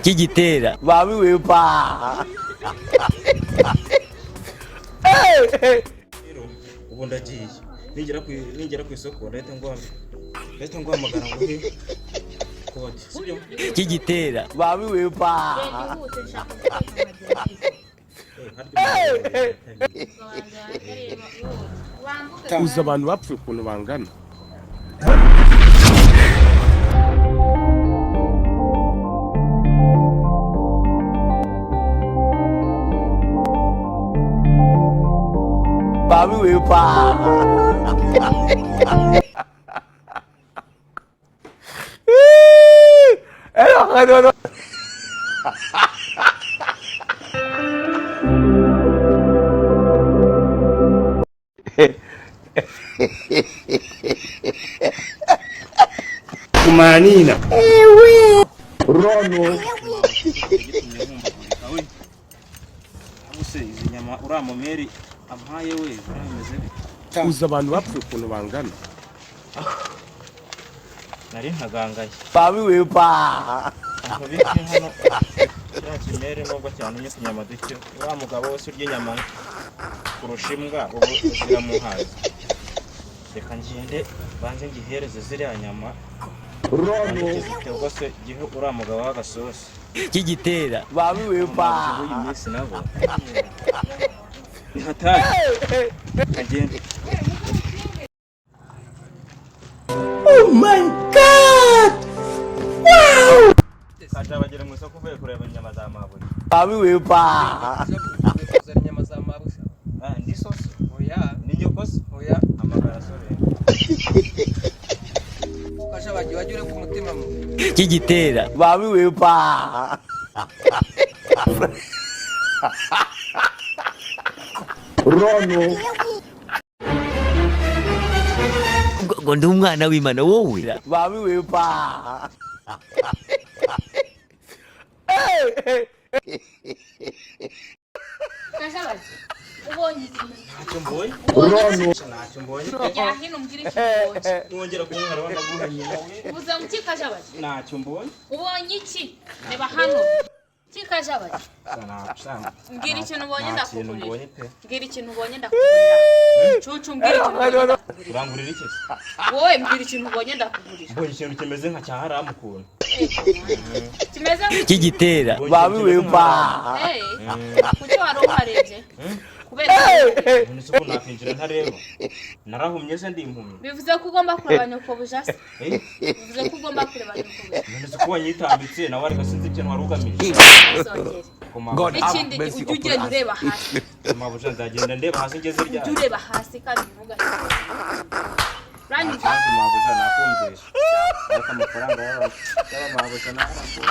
Kigitera babi wepa ubu ndagiye ningera ku isoko leta ngwamagana ngo he kode sibyo Kigitera babi wepa uzi abantu bapfuye ukuntu bangana. babi wepa no. Kumanina Rono ubuse izi nyama uramumeri ampaye we urameze uzi abantu bapfuye ukuntu bangana. nari ntagangaye babi wepa aho biki hano kimere nubwo cyane nyine inyama duke wa mugabo wese urya inyama kurusha imbwa ubu ziramuhaza reka ngende banze ngihereze ziriya nyama Rono ubwo se gihe uriya mugabo w'agasosi Kigitera babi wepa uyu minsi nabo nihataye agende. oh my god wow kaja bagere mu isoko uvuye kureba inyama za mabuye babi wepa inyama za mabusha ndi sosi oya ni nyokosi oya amagara sore kasha bagiye ku mutima mu Kigitera babi wepa Rono ngo ndi umwana w'Imana wowe babi wepa Kashabazi ubonye ntacyo mbonye Rono ntacyo mbonye yahino mbwira iki wongera kunkara wanda guhanye ubuza mu kikashabazi ntacyo mbonye ubonye iki reba hano kikashabazi sana mbwira ikintu ubonye ndakugurira mbonye pe mbwira ikintu ubonye ndakugurira cucu mbwira ikintu ubonye ndakugurira urangurira iki wowe mbwira ikintu ubonye ndakugurira mbonye ikintu kimeze nka cya haramu kuntu kimeze Kigitera babi wepa kuki wari uharebye kubera none se ko nakinjira ntareba narahumye se ndi impumyi bivuze ko ugomba kureba nyoko bujase bivuze ko ugomba kureba nyoko bujase none se ko wanyitambitse nawe ariko sinzi ikintu wari ugamije ikindi ujye ugenda ureba hasi mabuja nzagenda ndeba hasi ngeze rya ujye ureba hasi kandi ntugahite rangiza hasi mabuja nakumvisha ariko amafaranga y'amabuja narambuye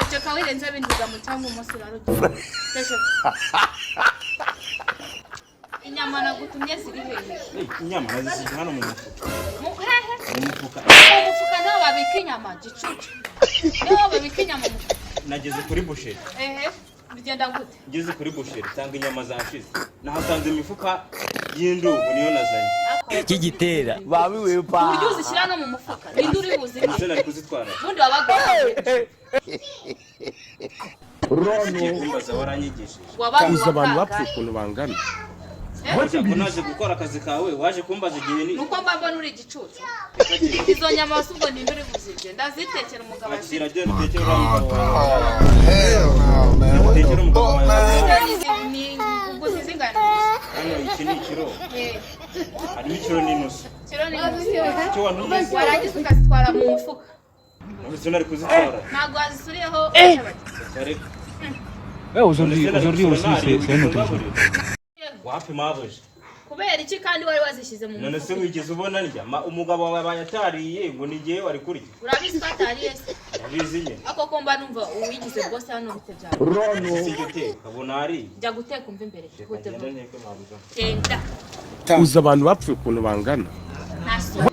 icyo kawirenze binduga mu cyangwa umunsi urarugira inyama nagutumye ziri hehe inyama nazisize hano mu mufuka mu hehe mu mufuka mu mufuka niho babika inyama gicucu niho babika inyama mu mufuka nageze kuri busheri bigenda gute ngeze kuri busheri cyangwa inyama zashize nahasanze imifuka y'indubu niyo nazanye Kigitera babi wepa uburyo uzishyira no mu mufuka ninde uri buzi ese nari kuzitwara ubundi wabaga Rono kumbaza waranyigishije uzi abantu bapfuye ukuntu bangana. ko naje gukora akazi kawe waje kumbaza igihe ni nuko mbamba nuri igicucu izo nyama wasi ubwo ninde uri buzirye ndazitekera umugabo akira agenda utekera umugabo wawe utekera umugabo wawe ni uguzi zingana hano iki ni ikiro harimo ikiro n'inusu kiro ni icyo wantumye warangiza ukazitwara mu mufuka ese nari kuzitwara ntabwo wazisuriyeho ariko aujourd'hui aussi c'est un autre jour. wapi mabuja kubera iki kandi wari wazishyize mu none se mufuka wigeze ubona ndya umugabo wawe bayatariye ngo ni gihe wari kurya urabizi ko atariye se yabizi nyine ako ko mba numva uwigize bose hano bite byawe Rono si giteka abona ari jya guteka umva imbere gute genda nteke mabuja genda uzi abantu bapfuye ukuntu bangana. nta soni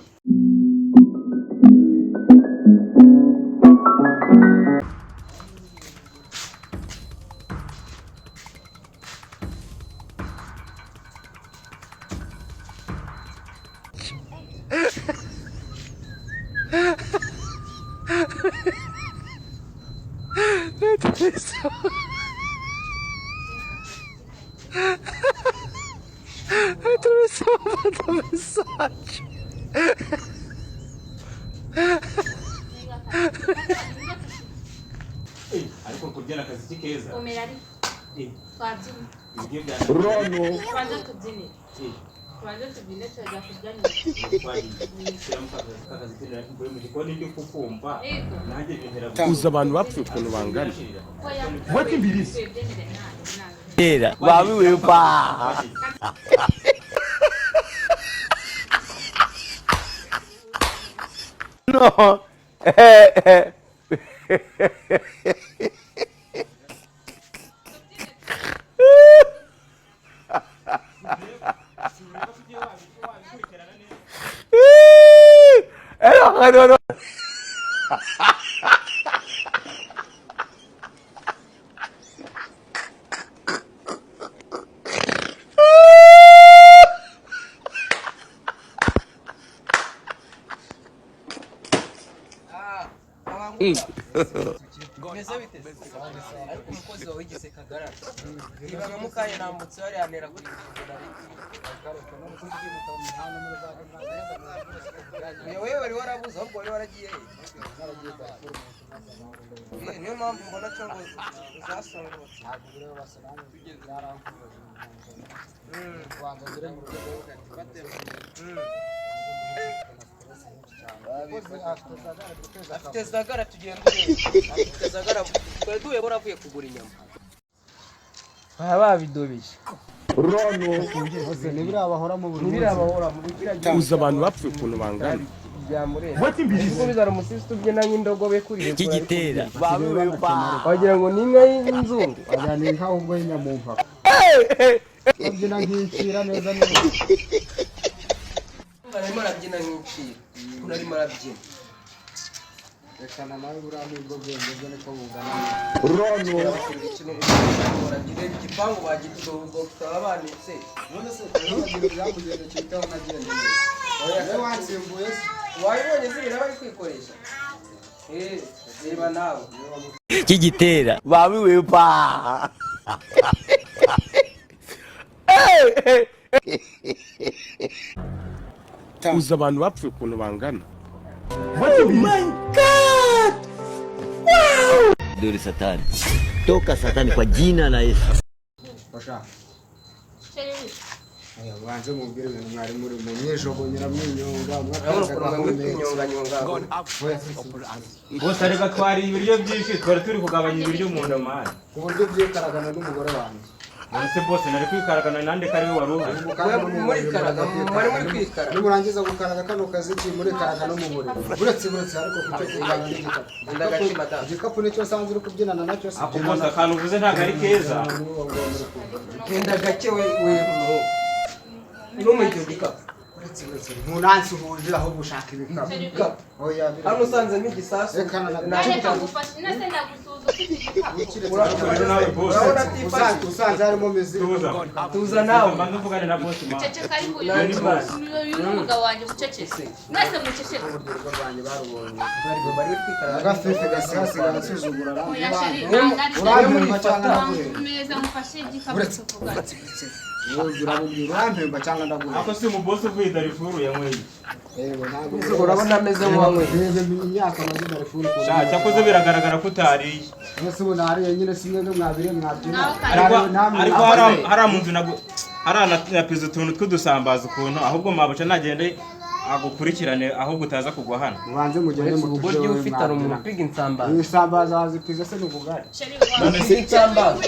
ariko kubyina akazi keza komera ari twabyina ibyo bya Rono. twaje tubyine twaje tubyine tujya kubyina mu gikoni cyo kukumva nanjye bintera uzi abantu bapfuye ukuntu bangana wati mbirisi Tera. Babi wipa. No. No. meze bite ariko umukozi wawe wigise kagara ibaga mukaye nambutse yari yanera kuri wewe wari warabuze ahubwo wari waragiye niyo mpamvu mbona cyo ngo uzasongotse afite zagara tugenda afite zagara twari duye boravuye kugura inyama babidobije Rono. nibirabahora mu bigira uzi abantu bapfuye ukuntu bangana ubwo bizara umusisi tubyina nk'indogobe kuri Iki gitera. Babi wipa. wagira ngo ni inka y'inzungu ajyana inka ubwo y'inyamumpa babyina nk'icira neza neza arimo arabyina nk'icira urarimo arabyina rekana nawe buriya nibwo bwenge bwe niko bungana Rono. baragire igipangu bagitaba banitse none se ntibagire byamugendekeye itaho nagendeye wowe wansimbuye se wabibonye zibira bari kwikoresha reba nawe Iki gitera. Babi wipa. uzi abantu bapfuye ukuntu bangana Dore satani. Toka satani kwa jina la Yesu. bashaka banze mubwire ibintu mwari muri mu mwijogonyera mwinyonga urabona ukuntu bamwe kwinyonganyonga bose ariko twari ibiryo byinshi twari turi kugabanya ibiryo mu ndamari ku buryo byikaragana n'umugore wanjye ese bose nari kwikaragana nande kari we wari uhari muri karaga mwari muri kwikara nimurangiza gukaraga kano kazi ki muri karaga no mu buriro buretse ariko kucyo kungana n'igikapu ndagashi madam igikapu nicyo sanze uri kubyinana nacyo si ako bose akantu uvuze ntabwo ari keza genda gake we no mu icyo gikapu munansi uhuje aho gushaka ibikapu oya hano usanzemo igisasu rekana na nareka gufasha inasenda gusuza ufite igikapu nawe bose urabona atifashe usanze harimo mizigo tuza nawe mbanza uvugane na boss man ceceka ariko uyu n'umugabo wanjye ucecetse mwese muceceke urwo rwanjye barubonye bari kwikara agafefe gasigasigara gasuzugura oya sheri urampemba cyangwa ndaguhe meza mufashe igikapu cyo kugana urabubwira urampemba cyangwa ndaguhe ako si mu boss uvuye Darifuru yanyweye yego ntabwo urabona ameze nk'uwanywe rebe imyaka maze Darifuru ko cyakoze biragaragara ko utariye bose ubu nariye nyine simwe no mwabire mwabyina ariko hari amuntu aranapiza utuntu tw'udusambaza ukuntu ahubwo mabuca nagende agukurikirane ahubwo utaza kugwa hano ubanze mugende mu ubwo giye ufite umuntu upiga insambaza insambaza wazipiza se n'ubugari none se insambaza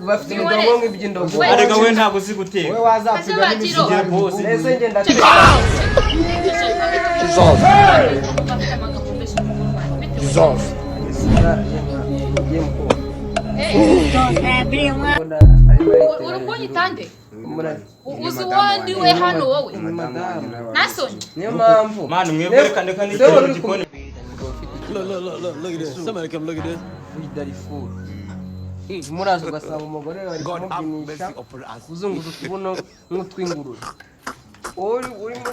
bafite imidomo nk'iby'indogo arega we ntabwo uzi guteka wowe wazapiga n'imisigire bose ese ngenda urukunyi tande uzi wandi we hano wowe nasoni niyo mpamvu manu mwerekane kandi n'ikiro gikoni Look at this. Somebody come look at this. Darifuru muraza ugasanga umugore bari kumubyinisha uzunguza utubuno nk'utw'ingurube urimo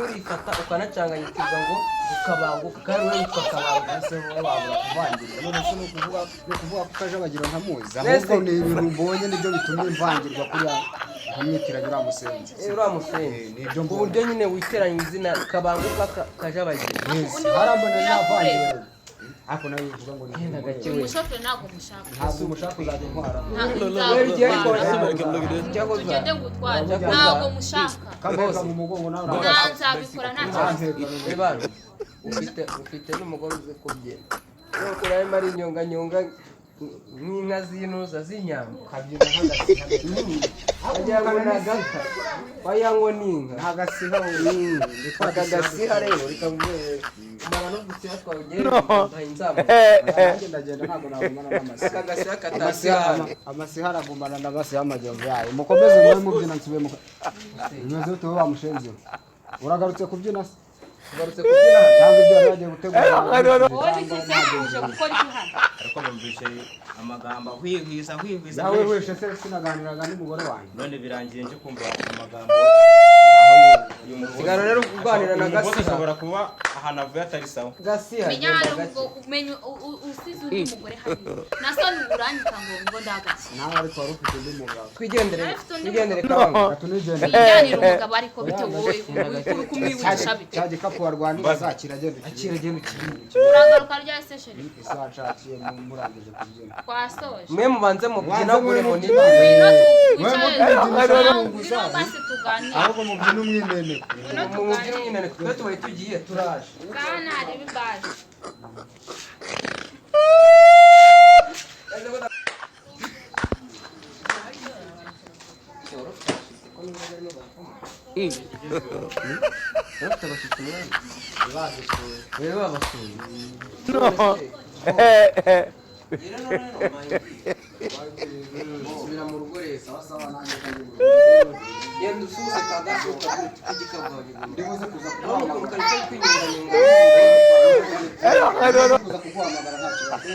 urifata ukanacanganyikirwa ngo ukabanguka kandi wowe witwa kabanguka ese wowe wabura kuvangira none se no kuvuga ko Kajabagiro ntamuzi ahubwo ni ibintu mbonye nibyo bituma imvangirwa kuriya nkamwitiranya uriya musenzi uriya musenzi ku buryo nyine witeranya izina kabanguka Kajabagiro harambona navangira ako nawe uvuga ngo ni gake we umushoferi ntabwo mushaka ntabwo umushaka uzajya ntwara ugende ngutware ntabwo mushaka kameza mu mugongo nawe nzabikora nta kibazo ufite n'umugore uzi kubyina rero kurayemo ari inyonganyonga nk'inka z'inuza z'inyama kabyina nk'agasiha wagira ngo ni agata wagira ngo ni inka agasiha aka gasiha rero rikagumera umara no gusiha twawugera inzamba ndagenda ntabwo nagumana n'amasiha aka gasiha katasiha amasiha aragumana n'agasiha amajyombe yayo mukomeze mwe mubyina nsubiye mu bimeze ute wowe wamushenze uragarutse kubyina se ugarutse kubyina cyangwa ibyo yari yagiye gutegura wowe bikise uje gukora iki hano ariko numvise amagambo ahwihwiza nawe weshe se sinaganiraga n'umugore wanjye none birangiye nje kumva amagambo sigara rero kuganira na gasiha ashobora kuba ahantu avuye atari sawa gasiha umenya usize undi mugore hariya nasoni uranyita ngo ndagashya nawe ariko wari ufite undi mugabo twigendere kabanga tunigende ijyanira umugabo ariko bite wowe uri kumwiwisha bite cya gikapu warwanira zakiragenda uragaruka rya station isaha nshakiye murangije kubyina twasoje mwe mubanze mubyinagure ngo ni ngwino basi tuganire ahubwo mubyina umwimeneko mubyina nyine twe tubaye tugiye turaje bwana hari bibaje subira mu rugo rero yenda usuze kagashoka kugikabwaje ndibuze kuza kuguhamagara kuza kuguhamagara nta kibazo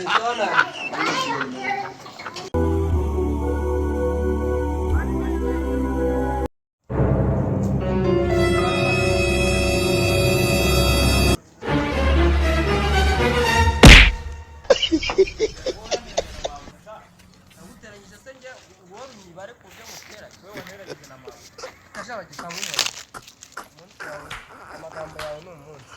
amagambo yawe ni umunsi